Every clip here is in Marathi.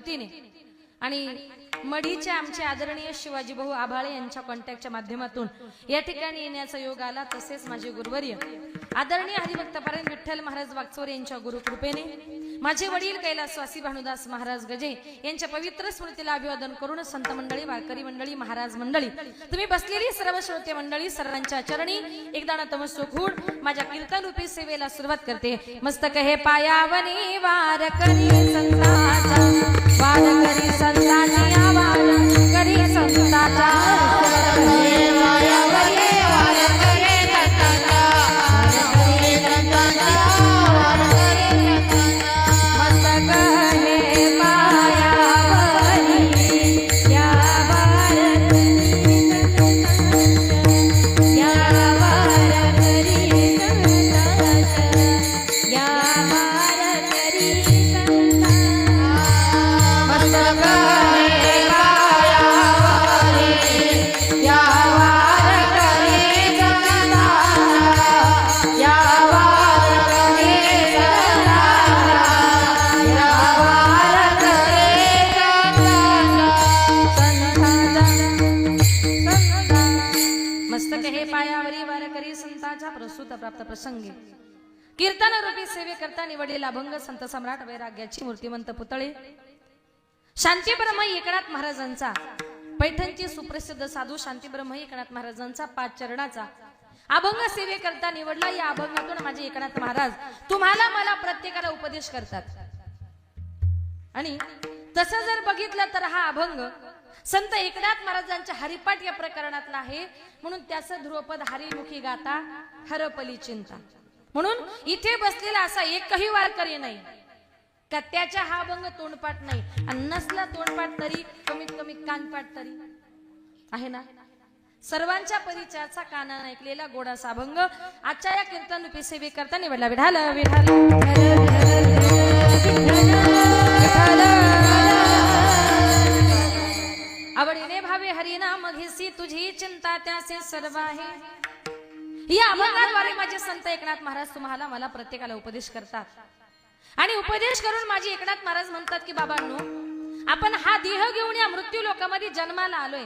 वतीने आणि मढीचे आमचे आदरणीय शिवाजी भाऊ आभाळे यांच्या कॉन्टॅक्टच्या माध्यमातून या ठिकाणी येण्याचा योग आला। तसेच माझे गुरुवर्य आदरणीय हरिभक्तपरायण विठ्ठल महाराज वागचौर यांच्या गुरुकृपेने माझे वडील कैलासवासी भानुदास महाराज गजे यांच्या पवित्र स्मृतीला अभिवादन करून संत मंडळी, वारकरी मंडळी, महाराज मंडळी, तुम्ही बसलेली सर्व श्रोते मंडळी सर्वांच्या चरणी एकदा नतमस्तक होऊन माझ्या कीर्तन रूपी सेवेला सुरुवात करते। मस्तक हे पायावनी वारकरी संताचा, वारकरी संताची आवाज करी संताचा, प्राप्त प्रसंगी कीर्तन रूपी सेवे करता निवडलेला अभंग संत सम्राट वैराग्याची मूर्तिमंत पुतळे शांती ब्रह्म एकनाथ महाराजांचा, पैठणचे सुप्रसिद्ध साधू शांती ब्रह्म एकनाथ महाराजांचा 5 चरणाचा अभंग सेवे करता निवडला। या अभंगातून माझे एकनाथ महाराज तुम्हाला मला प्रत्येकाला उपदेश करतात आणि तसं जर बघितलं तर हा अभंग संत एकनाथ महाराजांच्या हरिपाठ या प्रकरणातला आहे। म्हणून त्याचं ध्रुवपद हरिमुखी गाता हरपली चिंता, म्हणून इथे बसलेला असा एकही वारकरी नाही का त्याच्या हा अभंग तोंडपाठ नाही, आणि नसला तोंडपाठ तरी कमीत कमी कानपाठ तरी आहे ना। सर्वांच्या परिचयाचा कानानं ऐकलेला गोडासा अभंग आजच्या या कीर्तन रूपी सेवे करता निवडला। विठाल विठाल आवडीने भावे हरिनाम घेसी तुझी चिंता त्याचे सर्व आहे। या अभंगाद्वारे माझे संत एकनाथ महाराज तुम्हाला मला प्रत्येकाला उपदेश करतात आणि उपदेश करून माझे एकनाथ महाराज म्हणतात की बाबांनो, आपण हा देह घेऊन या मृत्यू लोकामध्ये जन्माला आलोय।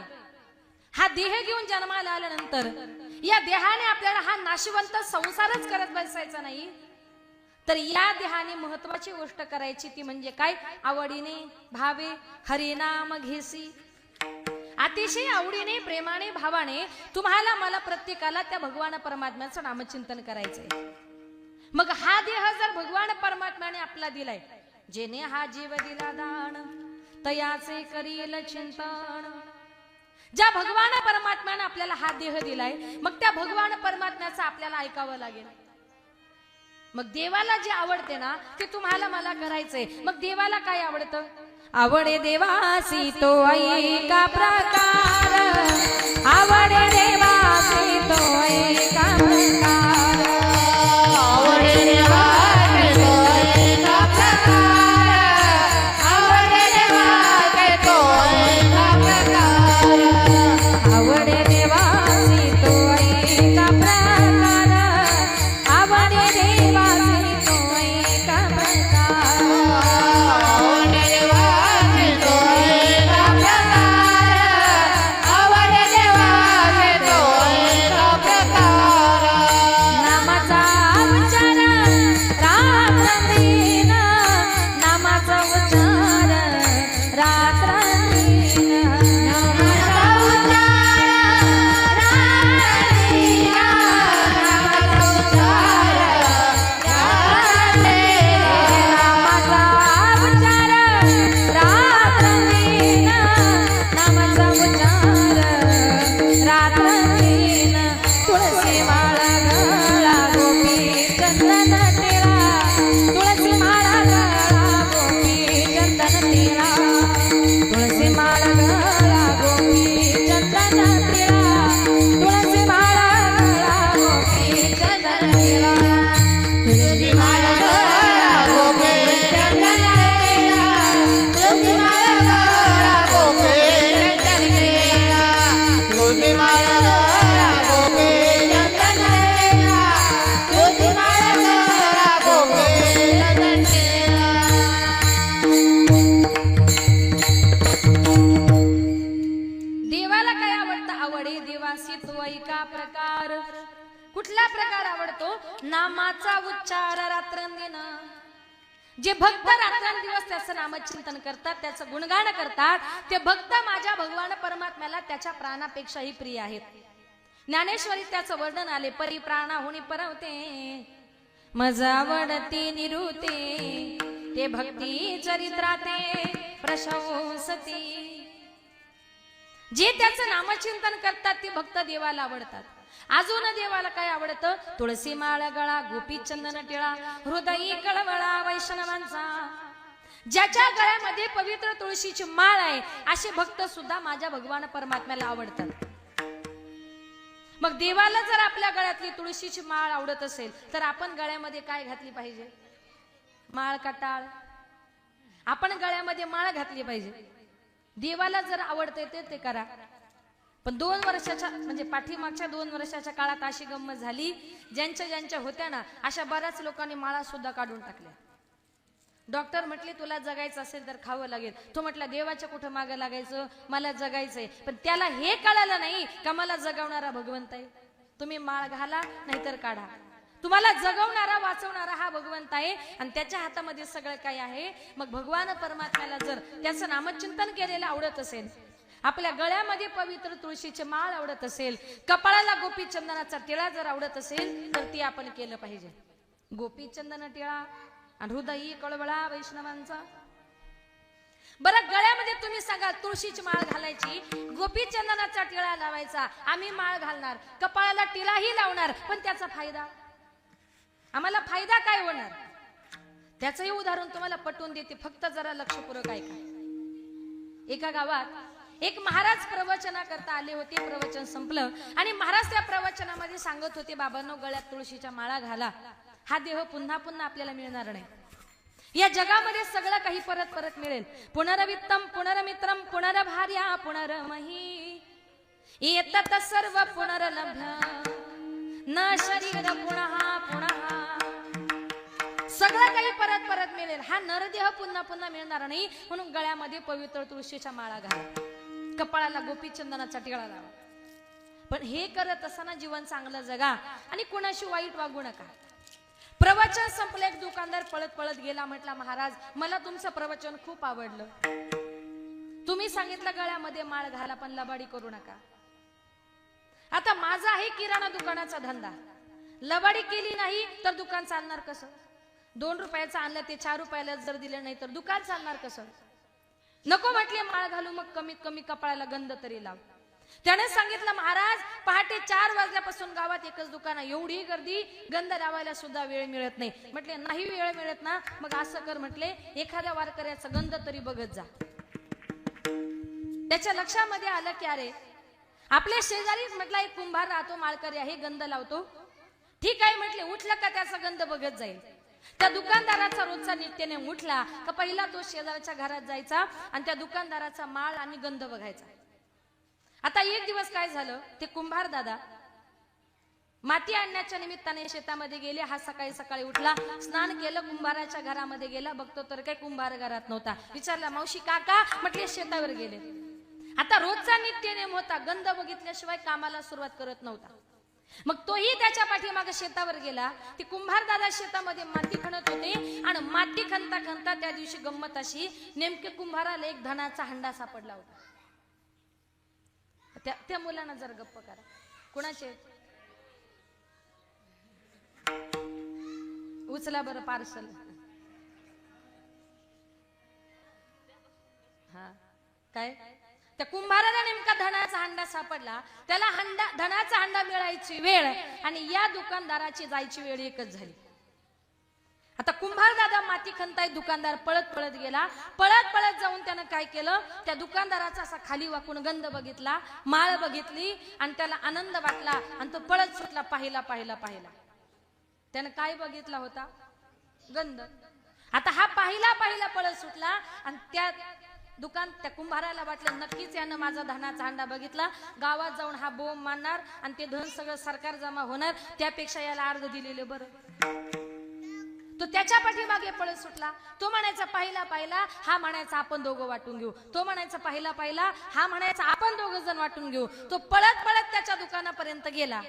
हा देह घेऊन जन्माला आल्यानंतर या देहाने आपल्याला हा नाशिवंत संसारच करत बसायचा नाही, तर या देहाने महत्वाची गोष्ट करायची ती म्हणजे काय, आवडीने भावे हरिनाम घेसी। अतिशय आवडीने प्रेमाने भावाने तुम्हाला मला प्रत्येकाला त्या भगवान परमात्म्याचं नामचिंतन करायचंय। मग हा देह जर भगवान परमात्म्याने आपला दिलाय, जेने हा जीव दिला दान तयाचे करील चिंतन। ज्या भगवान परमात्म्याने आपल्याला हा देह दिलाय, मग त्या भगवान परमात्म्याचं आपल्याला ऐकावं लागेल। मग देवाला जे आवडते ना ते तुम्हाला मला करायचंय। मग देवाला काय आवडतं, आवडे देवासी तो ऐका प्रकार, आवडे देवासी तो ऐका प्रकार, आवडे देवासी तो ऐका प्रकार, आवडे देवासी तो ऐका प्रकार, आवडे देवासी तो ऐका प्रकार, आवडे देवासी तो ऐका प्रकार, राहतो नामाचा उच्चार रात्रंदिन. जे भक्त रात्रंदिवस त्याचं नामचिंतन करतात, त्याचं गुणगान करतात, ते भक्त माझ्या भगवान परमात्म्याला त्याच्या प्राणापेक्षाही प्रिय आहेत. ज्ञानेश्वरी त्याचं वर्णन आले, परी प्राणाहुनी परवते मज आवडती निरुते, ते भक्ती चरित्राते प्रशंसती. जे त्याचं नामचिंतन करतात ते भक्त देवाला आवडतात. अजून देवाला काय आवडतं? तुळसी माळ गळा, गोपी चंदन टिळा, हृदयी कळवळा वैष्णवांचा. ज्याच्या गळ्यामध्ये पवित्र तुळशीची माळ आहे असे भक्त सुद्धा माझ्या भगवान परमात्म्याला आवडतात. मग देवाला जर आपल्या गळ्यातली तुळशीची माळ आवडत असेल तर आपण गळ्यामध्ये काय घातली पाहिजे? माळ का टाळ? आपण गळ्यामध्ये माळ घातली पाहिजे. देवाला जर आवडते ते करा. पण 2 वर्षाच्या म्हणजे पाठीमागच्या 2 वर्षाच्या काळात अशी गंमत झाली, ज्यांच्या होत्या ना अशा बऱ्याच लोकांनी माळा सुद्धा काढून टाकल्या. डॉक्टर म्हटले तुला जगायचं असेल तर खावं लागेल. तो म्हटला देवाच्या कुठं मागं लागायचं, मला जगायचंय. पण त्याला हे कळालं नाही का मला जगवणारा भगवंत आहे. तुम्ही माळ घाला नाहीतर काढा, तुम्हाला जगवणारा वाचवणारा हा भगवंत आहे आणि त्याच्या हातामध्ये सगळं काही आहे. मग भगवान परमात्म्याला जर त्याचं नामचिंतन केलेलं आवडत असेल, आपल्या गळ्यामध्ये पवित्र तुळशीचे माळ आवडत असेल, कपाळाला गोपी चंदनाचा टिळा जर आवडत असेल तर ती आपण केलं पाहिजे. गोपी चंदन टिळा आणि हृदयी कळवळा वैष्णवांचा. बरं गळ्यामध्ये तुम्ही सांगा तुळशीची माळ घालायची, गोपी चंदनाचा टिळा लावायचा, आम्ही माळ घालणार, कपाळाला टिळाही लावणार, पण त्याचा फायदा आम्हाला फायदा काय होणार? त्याचंही उदाहरण तुम्हाला पटवून देते, फक्त जरा लक्षपूर्वक ऐका. एका गावात एक महाराज प्रवचना करता आले होते. प्रवचन संपलं आणि महाराज त्या प्रवचनामध्ये सांगत होते, बाबांनो गळ्यात तुळशीच्या माळा घाला, हा देह पुन्हा पुन्हा आपल्याला मिळणार नाही. या जगामध्ये सगळं काही परत परत मिळेल. पुनर्वित्तम पुनर्मित्रम पुनर्भार्या पुनर्मही येतत सर्व पुनर्लभ्य न शरीर पुनः पुनः. सगळं काही परत परत मिळेल, हा नरदेह पुन्हा पुन्हा मिळणार नाही. म्हणून गळ्यामध्ये पवित्र तुळशीच्या माळा घाला, कपाळाला गोपी चंदनाचा टिळा लावा. पण हे करत असताना जीवन चांगलं जगा आणि कुणाशी वाईट वागू नका. प्रवचन संपलं, एक दुकानदार पळत पळत गेला, म्हटला महाराज मला तुमचं प्रवचन खूप आवडलं, तुम्ही सांगितलं गळ्यामध्ये माळ घाला पण लबाडी करू नका. आता माझा आहे किराणा दुकानाचा धंदा, लबाडी केली नाही तर दुकान चालणार कसं? 2 रुपयाचं आणलं ते 4 रुपयाला जर दिलं नाही तर दुकान चालणार कसं? नको म्हटले माळ घालू, मग कमीत कमी कपाळाला गंध तरी लाव. त्याने सांगितलं महाराज पहाटे 4 वाजल्यापासून गावात एकच दुकान आहे, एवढी गर्दी, गंध लावायला सुद्धा वेळ मिळत नाही. म्हटले नाही वेळ मिळत ना, मग असं कर म्हटले, एखाद्या वारकऱ्याचा गंध तरी बघत जा. त्याच्या लक्षामध्ये आलं की अरे आपल्या शेजारी म्हटलं एक कुंभार राहतो, माळकरी आहे, गंध लावतो. ठीक आहे म्हटले, उठलं का त्याचा गंध बघत जाईल. त्या दुकानदाराचा रोजचा नित्यनेम उठला का पहिला तो शेजारच्या घरात जायचा आणि त्या दुकानदाराचा माळ आणि गंध बघायचा. आता एक दिवस काय झालं, ते कुंभार दादा माती आणण्याच्या निमित्ताने शेतामध्ये गेले. हा सकाळी सकाळी उठला, स्नान केलं, कुंभाराच्या घरामध्ये गेला, बघतो तर काही कुंभार घरात नव्हता. विचारला मावशी काका, म्हटले शेतावर गेले. आता रोजचा नित्यनेम होता, गंध बघितल्याशिवाय कामाला सुरुवात करत नव्हता. मग तोही त्याच्या पाठीमागे शेतावर गेला. ती कुंभार दादा शेतामध्ये माती खणत होते आणि माती खणता खणता त्या दिवशी गंमत अशी, नेमके कुंभाराला एक धनाचा हंडा सापडला होता. त्या मुलांना जर गप्प करा, कुणाचे उचला बरं पार्सल. हा काय, त्या कुंभाराला नेमका धनाचा हंडा सापडला. त्याला धनाचा हंडा मिळायची वेळ आणि या दुकानदाराची जायची वेळ एकच झाली. आता कुंभार दादा माती खणताय, दुकानदार पळत पळत गेला. पळत पळत जाऊन त्यानं काय केलं, त्या दुकानदाराचा असा खाली वाकून गंध बघितला, माळ बघितली आणि त्याला आनंद वाटला आणि तो पळत सुटला. पाहिला त्यानं काय बघितला होता, गंध. आता हा पाहिला पळत सुटला आणि त्या कुंभाराला वाटलं नक्कीच यानं माझा धनाचा हंडा बघितला, गावात जाऊन हा बोंब मारणार आणि ते धन सगळं सरकार जमा होणार, त्यापेक्षा याला अर्ध दिलेलं बरं. तो त्याच्या पाठीमागे पळत सुटला. तो म्हणायचा पाहिला, हा म्हणायचा आपण दोघं वाटून घेऊ. तो म्हणायचा पाहिला, हा म्हणायचा आपण दोघं जण वाटून घेऊ. तो पळत पळत त्याच्या दुकानापर्यंत गेला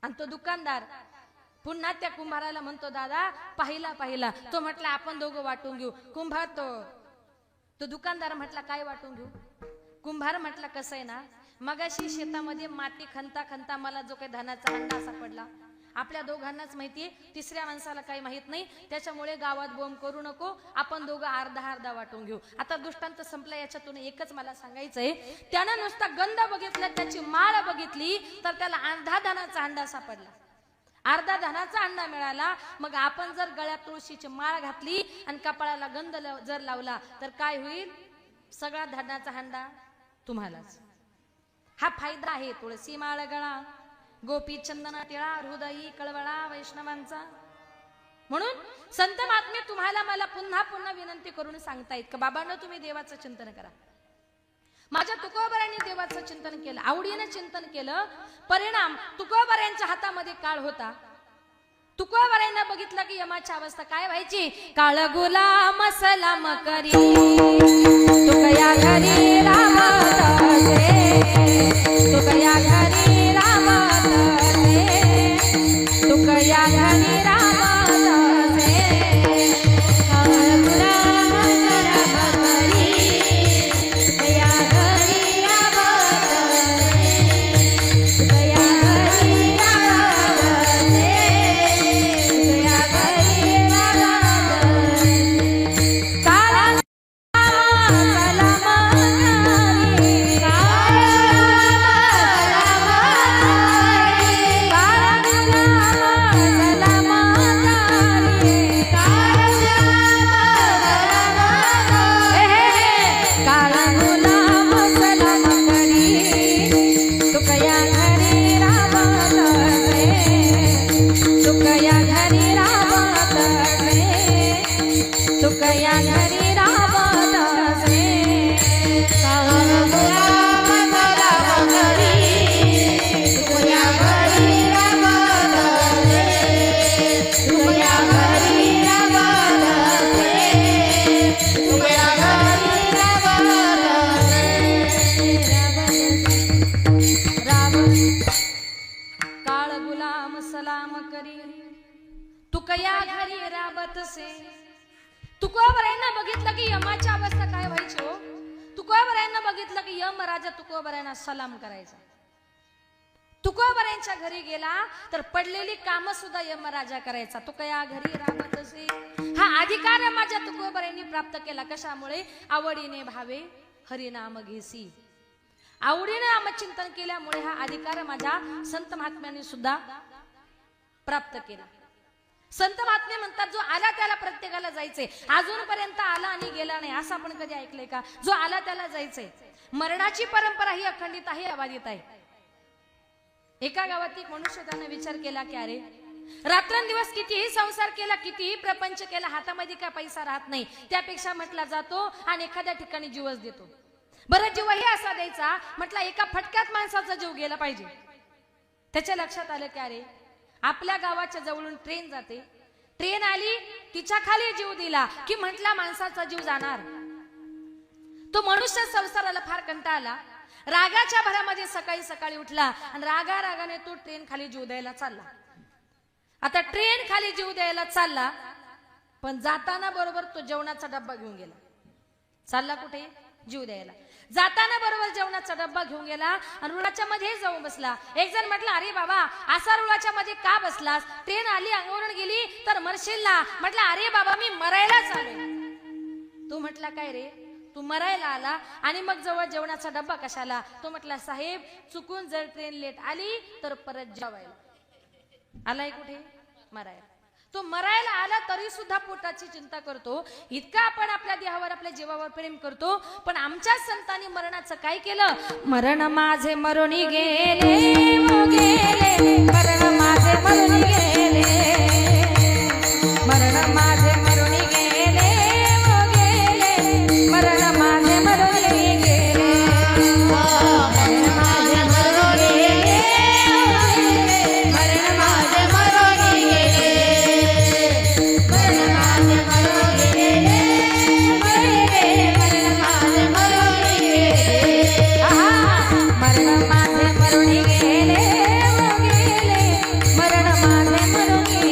आणि तो दुकानदार पुन्हा त्या कुंभाराला म्हणतो दादा पाहिला तो म्हटला आपण दोघं वाटून घेऊ. कुंभार तो दुकानदार म्हटला काय वाटून घेऊ. कुंभार म्हटला कसं आहे ना, मगाशी शेतामध्ये माती खणता मला जो काही धनाचा हंडा सापडला, आपल्या दोघांनाच माहितीये, तिसऱ्या माणसाला काही माहित नाही, त्याच्यामुळे गावात बोंब करू नको, आपण दोघं अर्धा वाटून घेऊ. आता दृष्टांत संपला. याच्यातून एकच मला सांगायचंय, त्यानं नुसता गंध बघितला, त्याची माळ बघितली तर त्याला अर्धा धनाचा हंडा सापडला, अर्धा धनाचा अंडा मिळाला. मग आपण जर गळ्यात तुळशीची माळ घातली आणि कपाळाला गंध जर लावला तर काय होईल? सगळा धनाचा हंडा तुम्हालाच. हा फायदा आहे. तुळशी माळ गळा, गोपी चंदना टिळा, हृदयी कळवळा वैष्णवांचा. म्हणून संत महात्मे तुम्हाला मला पुन्हा विनंती करून सांगतायत की बाबांनो, तुम्ही देवाचं चिंतन करा. माझ्या तुकोबारांनी देवाचं चिंतन केलं, आवडीनं चिंतन केलं. परिणाम तुकोबारांच्या हातामध्ये काळ होता. तुकोबारांना बघितलं की यमाची अवस्था काय व्हायची? काळ गुलाम सलाम करी तुकया घरी राम तसे, तुकया घरी राम तसे, तुकया घरी राम तसे. काळ गुलाम सलाम करी तुकया घरी राम तसे, तुकया घरी राम तसे, तुकया घरी राम तसे. काळा तुकया घरी राबतसे. तुकोबारांना बघितलं की यमाची अवस्था काय व्हायची हो. तुकोबारांना बघितलं की यम राजा तुकोबारांना सलाम करायचा. तुकोबारांच्या घरी गेला तर पडलेली कामं सुद्धा यमराजा करायचा. तुकया घरी राबतसे. हा अधिकार माझ्या तुकोबारांनी प्राप्त केला. कशामुळे? आवडीने भावे हरिनाम घेसी. आवडीने नामचिंतन केल्यामुळे हा अधिकार माझ्या संत महात्म्यांनी सुद्धा प्राप्त केला. संत महात्मे म्हणतात जो आला त्याला प्रत्येकाला जायचंय. अजूनपर्यंत आला आणि गेला नाही असं आपण कधी ऐकलंय का? जो आला त्याला जायचंय. मरणाची परंपरा ही अखंडित आहे, अबाधित आहे. एका गावात एक मनुष्य त्याने विचार केला की अरे, रात्रंदिवस कितीही संसार केला, कितीही प्रपंच केला, हातामध्ये काय पैसा राहत नाही, त्यापेक्षा म्हटला जातो आणि एखाद्या ठिकाणी जीवच देतो. बरं जीवही असा द्यायचा म्हटला एका फटक्यात माणसाचा जीव गेला पाहिजे. त्याच्या लक्षात आलं की अरे, आपल्या गावाच्या जवळून ट्रेन जाते, ट्रेन आली, तिच्या खाली जीव दिला की म्हटला माणसाचा जीव जाणार. तो मनुष्य संसाराला फार कंटाळला. रागाच्या भरामध्ये सकाळी उठला आणि रागाने तो ट्रेन खाली जीव द्यायला चालला. आता ट्रेन खाली जीव द्यायला चालला, पण जाताना बरोबर तो जेवणाचा डब्बा घेऊन गेला. चालला कुठे? जीव द्यायला. जाताना बरोबर जेवणाचा डब्बा घेऊन गेला आणि रुळाच्या मध्ये जाऊन बसला. एक जण म्हटला अरे बाबा, असा रुळाच्या मध्ये का बसलास? ट्रेन आली, अंगावरून गेली तर मरशील ना. म्हटला अरे बाबा, मी मरायला चालू. तू म्हटला काय रे, तू मरायला आला आणि मग जवळ जेवणाचा डब्बा कशाला? तो म्हटला साहेब, चुकून जर ट्रेन लेट आली तर परत जेवायला. आलाय कुठे? मरायला. तो मरायला आला तरी सुद्धा पोटाची चिंता करतो. इतका आपण आपल्या देहावर, आपल्या जीवावर प्रेम करतो. पण आमच्या संतांनी मरणाचं काय केलं? मरण माझे मरुनी गेले, मरण माझे मरुनी गेले, मरण माझे मरुनी गेले, मरण माझे मरुनी गेले, मरण माझे मरुनी गेले, मरण माझे मरुनी गेले, मरण माझे मरुनी गेले, मरण माझे मरुनी गेले, मरण माझे मरुनी गेले, मरण माझे मरुनी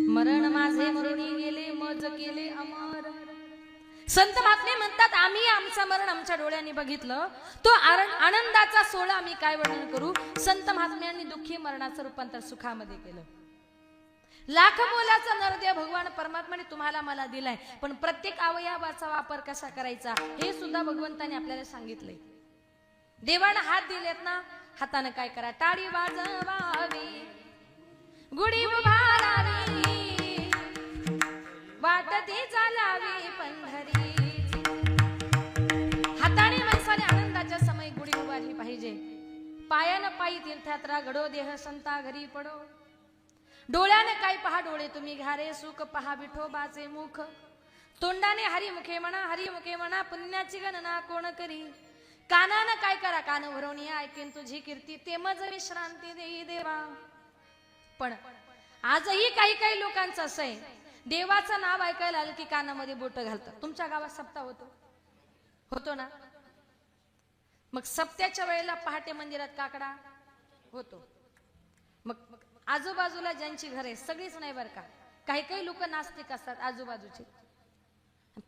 मरण माझे मरुनी गेले मज केले अमर. संत महात्मे म्हणतात आम्ही आमचं मरण आमच्या डोळ्यांनी बघितलं. तो आनंदाचा सोहळा आम्ही काय वर्णन करू. संत महात्म्यांनी दुःखी मरणाचं रूपांतर सुखामध्ये केलं. लाख मोलाचा नरदेव भगवान परमात्म्याने तुम्हाला मला दिलाय, पण प्रत्येक अवयवाचा वापर कसा करायचा हे सुद्धा भगवंताने आपल्याला सांगितलंय. देवानं हात दिलेत ना, हाताने काय करा. टाळी वाजवावी, गुढी उभारावी, वाटती चालावी पंढरी. हाताने माणसाने आनंदाच्या समय गुढी उभारली पाहिजे. पायानं पायी तीर्थयात्रा घडो, देह संता घरी पडो. डोळ्याने काय पहा, डोळे तुम्ही घारे, सुख पहा विठोबाचे मुख. तोंडाने हरिमुखे म्हणा, हरिमुखे म्हणा, पुण्याची गणना कोण करी. कानानं काय करा, कान भरून ऐकेन तुझी कीर्ती, ते मज विश्रांती देई देवा. पण आजही काही काही लोकांचं असं आहे, देवाचं नाव ऐकायला आलं की कानामध्ये बोट घालतात. तुमच्या गावात सप्ताह होतो ना, मग सप्त्याच्या वेळेला पहाटे मंदिरात काकडा होतो. मग आजूबाजूला ज्यांची घरे सगळीच नाही बरं का, काही काही लोक नास्तिक असतात आजूबाजूचे.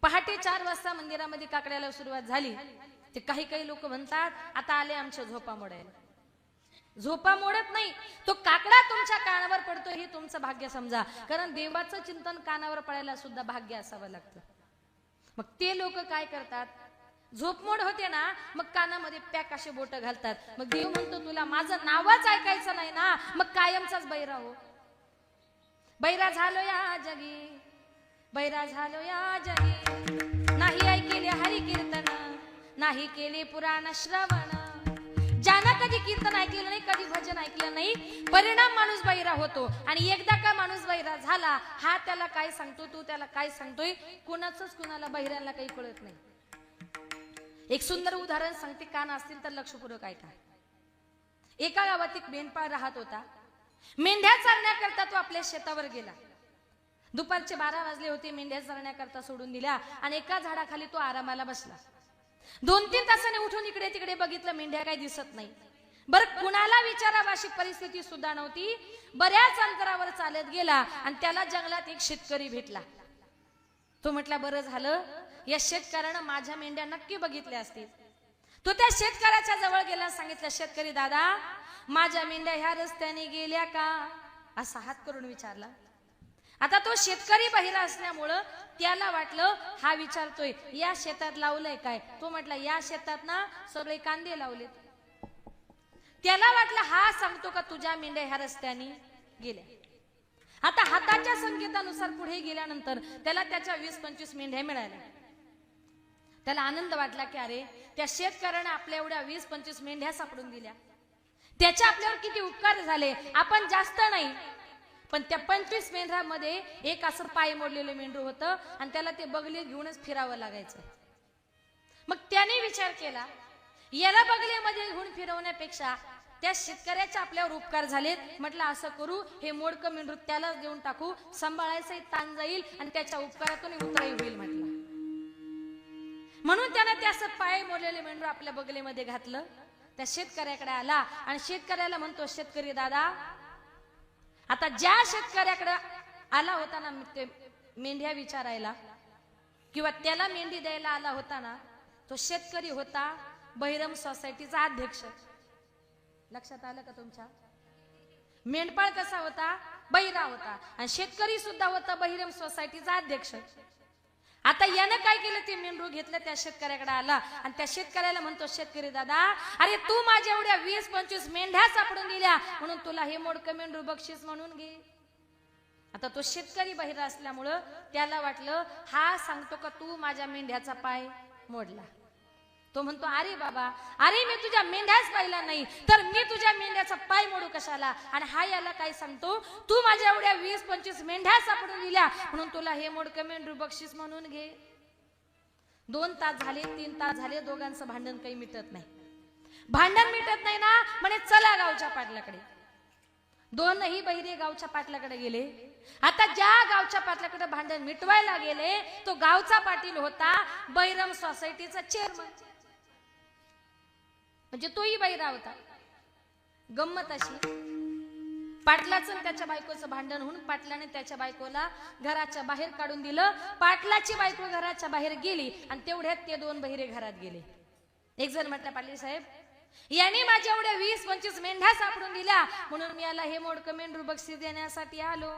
पहाटे 4 वाजता मंदिरामध्ये काकड्याला सुरुवात झाली ते काही काही लोक म्हणतात आता आले आमच्या झोपा मोडायला. झोपा मोडत नाही, तो काकडा तुमच्या कानावर पडतो हे तुमचं भाग्य समजा. कारण देवाचं चिंतन कानावर पडायला सुद्धा भाग्य असावं लागतं. मग ते लोक काय करतात, झोपमोड होते ना, मग कानामध्ये पॅक असे बोट घालतात. मग देव म्हणतो तुला माझं नावच ऐकायचं नाही ना, मग कायमचाच बैरा हो. बैरा झालो या जगी, बैरा झालो या जगी. नाही ऐकले हरी कीर्तन, नाही केले पुराण श्रवण. ज्यानं कधी कीर्तन ऐकलेलं नाही, कधी भजन ऐकलं नाही, परिणाम माणूस बैरा होतो. आणि एकदा का माणूस बैरा झाला, हा त्याला काय सांगतो, तू त्याला काय सांगतोय, कुणाचंच कुणाला बैऱ्यांना काही कळत नाही. एक सुंदर उदाहरण सांगते, कान असतील तर लक्षपूर्वक ऐका. एका गावात एक मेंढपाळ राहत होता. मेंढ्या चालण्याकरता तो आपल्या शेतावर गेला. दुपारचे 12 वाजले होते. मेंढ्या चालण्याकरता सोडून दिल्या आणि एका झाडाखाली तो आरामाला बसला. 2-3 तासाने उठून इकडे तिकडे बघितलं, मेंढ्या काही दिसत नाही. बरं कुणाला विचारावं अशी परिस्थिती सुद्धा नव्हती. बऱ्याच अंतरावर चालत गेला आणि त्याला जंगलात एक शेतकरी भेटला. तो म्हटला बरं झालं, या शेतकऱ्यानं माझ्या मेंढ्या नक्की बघितल्या असतील. तो त्या शेतकऱ्याच्या जवळ गेला, सांगितलं शेतकरी दादा माझ्या मेंढ्या ह्या रस्त्याने गेल्या का, असा हात करून विचारला. आता तो शेतकरी बहिरा असल्यामुळं त्याला वाटलं हा विचारतोय या शेतात लावलंय काय. तो म्हटला या शेतात ना सगळे कांदे लावलेत. त्याला वाटलं हा सांगतो का तुझ्या मेंढ्या ह्या रस्त्याने गेल्या. आता हाताच्या संकेतानुसार पुढे गेल्यानंतर त्याला त्याच्या 20-25 मेंढ्या मिळाल्या. त्याला आनंद वाटला की अरे त्या शेतकऱ्याने आपल्या एवढ्या 20-25 मेंढ्या सापडून दिल्या, त्याच्या आपल्यावर किती उपकार झाले. आपण जास्त नाही, पण त्या 25 मेंढ्यामध्ये एक असं पाय मोडलेलं मेंढरू होतं आणि त्याला ते बगलीत घेऊनच फिरावं लागायचं. मग त्याने विचार केला याला बगलीमध्ये घेऊन फिरवण्यापेक्षा त्या शेतकऱ्याच्या आपल्यावर उपकार झालेत, म्हटलं असं करू हे मोडकं मेंढरू त्यालाच देऊन टाकू, सांभाळायचं ताण जाईल आणि त्याच्या उपकारातून उतराई होईल म्हटलं. म्हणून त्याने ते असं पाय मोडलेले मेंढरू आपल्या बगलीमध्ये घातलं. त्या शेतकऱ्याकडे आला आणि शेतकऱ्याला म्हणतो शेतकरी दादा, आता ज्या शेतकऱ्याकडे आला होता ना ते मेंढ्या विचारायला किंवा त्याला मेंढी द्यायला आला होता ना, तो शेतकरी होता बहिरम सोसायटीचा अध्यक्ष. लक्षात आलं का तुमच्या? मेंढपाळ कसा होता, बहिरा होता, आणि शेतकरी सुद्धा होता बहिरम सोसायटीचा अध्यक्ष. आता यानं काय केलं, ते मेंढरू घेतलं, त्या शेतकऱ्याकडे आला आणि त्या शेतकऱ्याला म्हणतो शेतकरी दादा अरे तू माझ्या एवढ्या 20-25 मेंढ्या सापडून दिल्या म्हणून तुला हे मोडकं मेंढरू बक्षीस म्हणून घे. आता तो शेतकरी बहिरा असल्यामुळं त्याला वाटलं हा सांगतो का तू माझ्या मेंढ्याचा पाय मोडला. तो म्हणतो अरे बाबा, अरे मी तुझ्या मेंढ्याच पाहिला नाही तर मी तुझ्या मेंढ्याचा पाय मोडू कशाला. आणि हा याला काय सांगतो, तू माझ्या एवढ्या 20-25 मेंढ्या सापडून दिल्या म्हणून तुला हे मोडकं मेंढरू बक्षीस म्हणून घे. 2 तास झाले, 3 तास झाले, दोघांचं भांडण काही मिटत नाही. भांडण मिटत नाही ना, म्हणे चला गावच्या पाटलाकडे. दोनही बहिरे गावच्या पाटलाकडे गेले. आता ज्या गावच्या पाटलाकडे भांडण मिटवायला गेले तो गावचा पाटील होता बहिरम सोसायटीचा चेअरमन, म्हणजे तोही बहिरा होता. गंमत अशी पाटलाचं आणि त्याच्या बायकोचं भांडण होऊन पाटलाने त्याच्या बायकोला घराच्या बाहेर काढून दिलं. पाटलाची बायको घराच्या बाहेर गेली आणि तेवढ्यात ते दोन बहिरे घरात गेले. एक जण म्हटलं, पाटील साहेब, यांनी माझ्या एवढ्या 20-25 मेंढ्या सापडून दिल्या म्हणून मी याला हे मोडकं मेंढरू बक्षीस देण्यासाठी आलो.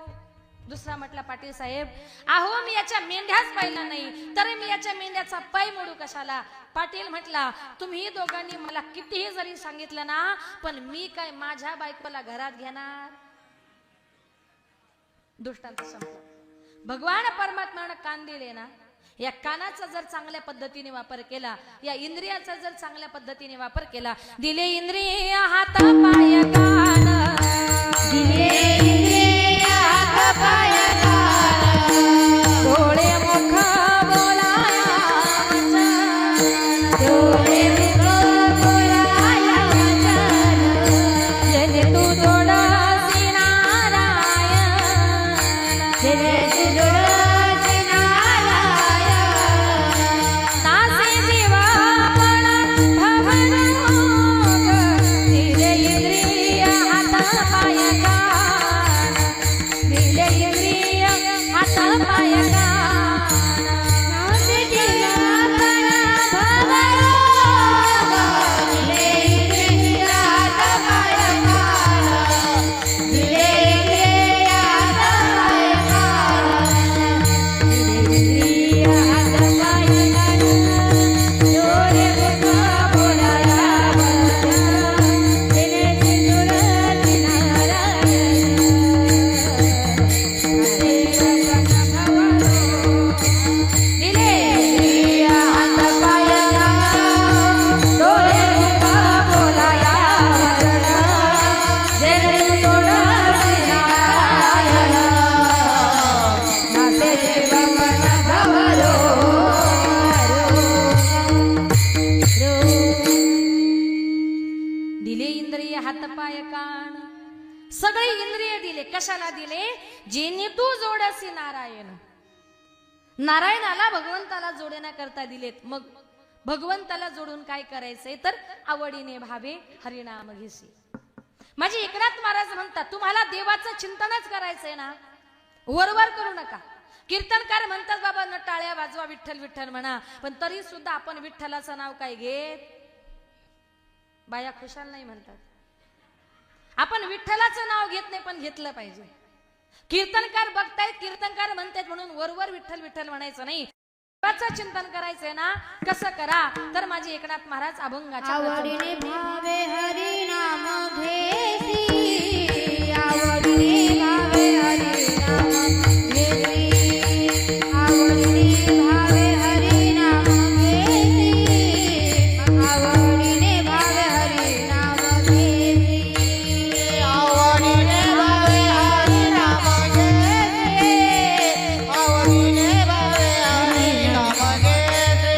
दुसरा म्हटला, पाटील साहेब, अहो मी याच्या मेंढ्याच पाहिला नाही तरी मी याच्या मेंढ्याचा पाय मोडू कशाला. पाटील म्हटला, तुम्ही दोघांनी मला कितीही जरी सांगितलं ना, पण मी काय माझ्या बायकोला घरात घेणार. दृष्टांत संपला. भगवान परमात्म्यानं कान दिले ना, या कानाचा जर चांगल्या पद्धतीने वापर केला, या इंद्रियाचा जर चांगल्या पद्धतीने वापर केला, दिले इंद्रिय हात पाय कान, दिले इंद्रिय हात पाय कान, डोळे मुख बोलाया वचन, डोळे मुख बोलाया वचन, जेणे तू जोडसी नारायण, जेणे तू जोडसी नारायण, नासे जीवा पण भवरोग, दिले इंद्रिय हात पाय कान, दिले इंद्रिय हात पाय कान, नासे जीवा पण भवरोग, दिले इंद्रिय हात पाय कान, दिले इंद्रिय हात पाय कान, दिले इंद्रिय हात पाय कान, डोळे मुख बोलाया वचन, दिले सिंदूरची नारायण, हरे रतन भवरो, दिले इंद्रिय हात पाय कान, डोळे मुख बोलाया वचन, जेणे जोडसी नारायण, नासे जीवन भवरो. दिले इंद्रिय हात पाय कान, सगळे इंद्रिय दिले. कशाला दिले? जेणे तू जोडसी नारायण. नारायणाला भगवंताला जोडण्याकरता दिलेत. मग भगवंताला जोडून काय करायचंय तर आवडीने भावे हरिनाम घेसी. माझे एकनाथ महाराज म्हणतात, तुम्हाला देवाचं चिंतनच करायचंय ना, वरवर करू नका. कीर्तनकार म्हणतात, बाबा न टाळ्या वाजवा, विठ्ठल विठ्ठल म्हणा, पण तरी सुद्धा आपण विठ्ठलाचं नाव काय घेत, बाया खुशाल नाही म्हणतात. आपण विठ्ठलाचं नाव घेत नाही, पण घेतलं पाहिजे. कीर्तनकार बघतायत, कीर्तनकार म्हणतात म्हणून वरवर विठ्ठल विठ्ठल म्हणायचं नाही. देवाचं चिंतन करायचंय ना, कसं करा तर माझे एकनाथ महाराज अभंगाच्या आवडीने भावे हरी नाम घेसी, आवडीने भावे हरी नाम घेसी, आवडीने भावे हरी नाम घेसी, आवडीने भावे हरी नाम घेसी, आवडीने भावे हरी नाम घेसी, आवडीने भावे हरी नाम घेसी,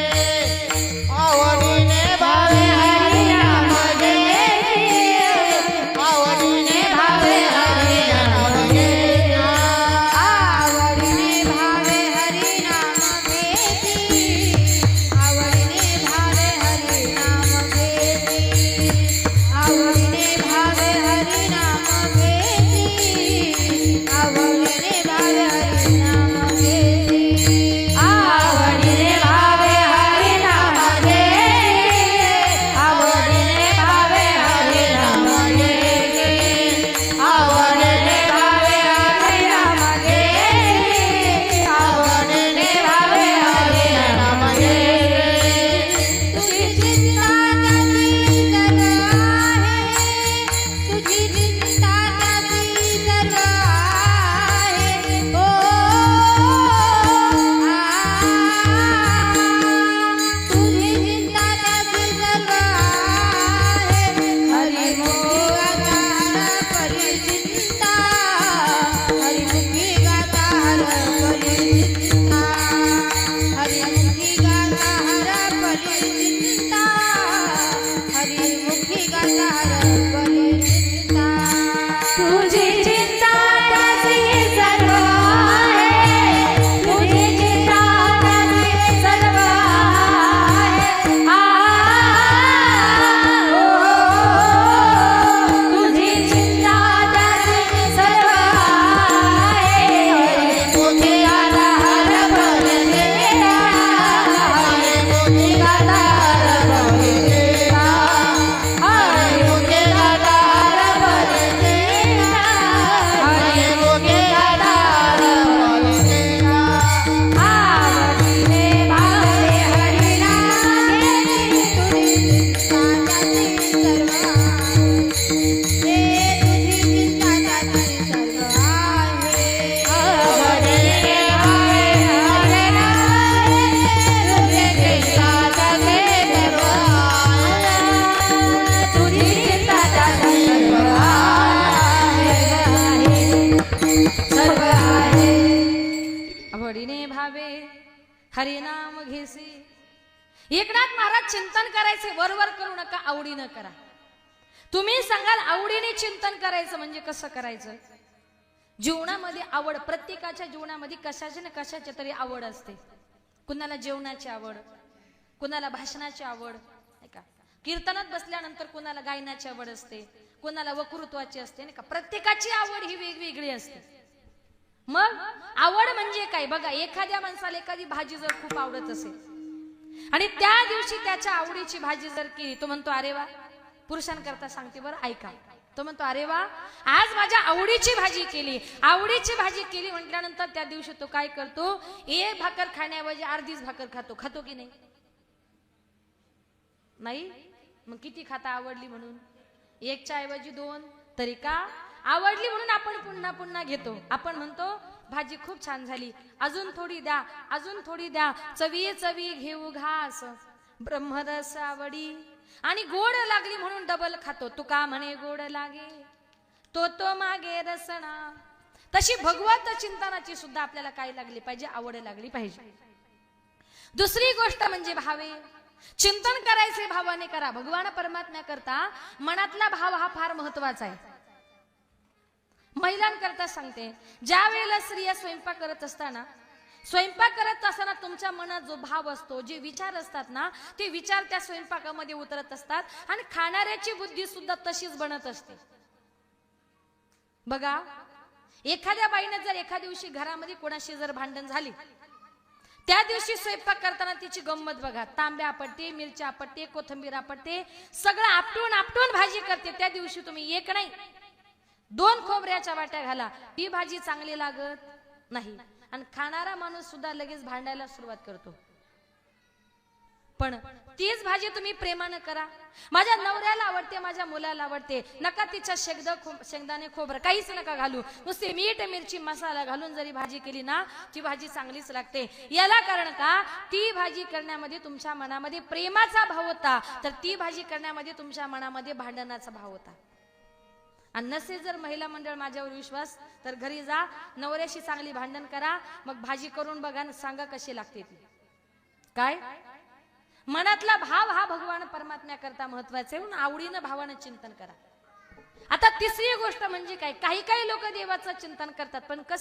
आवडीने भावे हरी नाम घेसी, हरिनाम घेसी. एकनाथ महाराज चिंतन करायचे, वरवर करू नका, आवडीनं करा. तुम्ही सांगाल आवडीने चिंतन करायचं म्हणजे कसं करायचं? जीवनामध्ये आवड, प्रत्येकाच्या जीवनामध्ये कशाची ना कशाची तरी आवड असते. कुणाला जेवणाची आवड, कुणाला भाषणाची आवड, नाही का? कीर्तनात बसल्यानंतर कुणाला गायनाची आवड असते, कुणाला वक्तृत्वाची असते, नाही का? प्रत्येकाची आवड ही वेगवेगळी असते. मग आवड म्हणजे काय? बघा, एखाद्या माणसाला एखादी भाजी जर खूप आवडत असेल आणि त्या दिवशी त्याच्या आवडीची भाजी जर केली, तो म्हणतो अरे वा. पुरुषांकरता सांगते बरं, ऐका. तो म्हणतो अरे वा, आज माझ्या आवडीची भाजी केली. आवडीची भाजी केली म्हटल्यानंतर त्या दिवशी तो काय करतो? एक भाकर खाण्याऐवजी अर्धीच भाकर खातो. खातो की नाही? नाही. मग किती खाता? आवडली म्हणून. एकच्या ऐवजी दोन. तरी का? आवडली म्हणून आपण पुन्हा पुन्हा घेतो. आपण म्हणतो भाजी खूप छान झाली, अजून थोडी द्या, अजून थोडी द्या. चवी चवी घेऊ घास, ब्रह्मरस आवडी. आणि गोड लागली म्हणून डबल खातो. तुका म्हणे गोड लागे तो मागे रसना. तशी भगवत चिंतनाची सुद्धा आपल्याला काय लागली पाहिजे? आवड लागली पाहिजे. दुसरी गोष्ट म्हणजे भावे. चिंतन करायचे भावाने करा. भगवान परमात्म्या करता मनातला भाव हा फार महत्वाचा आहे. महिलांकरता सांगते, ज्या वेळेला स्त्रिया स्वयंपाक करत असताना, स्वयंपाक करत असताना तुमच्या मनात जो भाव असतो, जे विचार असतात ना, ते विचार त्या स्वयंपाकामध्ये उतरत असतात आणि खाणाऱ्याची बुद्धी सुद्धा तशीच बनत असते. बघा, एखाद्या बाईने जर एखाद्या दिवशी घरामध्ये कोणाशी जर भांडण झाली, त्या दिवशी स्वयंपाक करताना तिची गंमत बघा. तांब्या आपटते, मिरच्या आपटते, कोथिंबीर आपटते, सगळं आपटून आपटून भाजी करते. त्या दिवशी तुम्ही एक नाही 2 खोबऱ्याच्या वाट्या घाला, ती भाजी चांगली लागत नाही. आणि खाणारा माणूस सुद्धा लगेच भांडायला सुरुवात करतो. पण तीच भाजी तुम्ही प्रेमानं करा. माझ्या नवऱ्याला आवडते, माझ्या मुलाला आवडते, नका तिच्या शेंगदाणे खोबरं काहीच नका घालू, नुसते मीठ मिरची मसाला घालून जरी भाजी केली ना, ती भाजी चांगलीच लागते. याला कारण का? ती भाजी करण्यामध्ये तुमच्या मनामध्ये प्रेमाचा भाव होता, तर ती भाजी करण्यामध्ये तुमच्या मनामध्ये भांडणाचा भाव होता. आणि नसेल जर महिला मंडळ माझ्यावर विश्वास, तर घरी जा, नवऱ्याशी चांगली भांडण करा, मग भाजी करून बघा, सांगा कशी लागते ती. काय? मनातला भाव हा भगवान परमात्म्या करता महत्वाचा आहे. म्हणून आवडीनं भावानं चिंतन करा. आता तिसरी गोष्ट म्हणजे काय? काही काही लोक देवाचं चिंतन करतात, पण कसं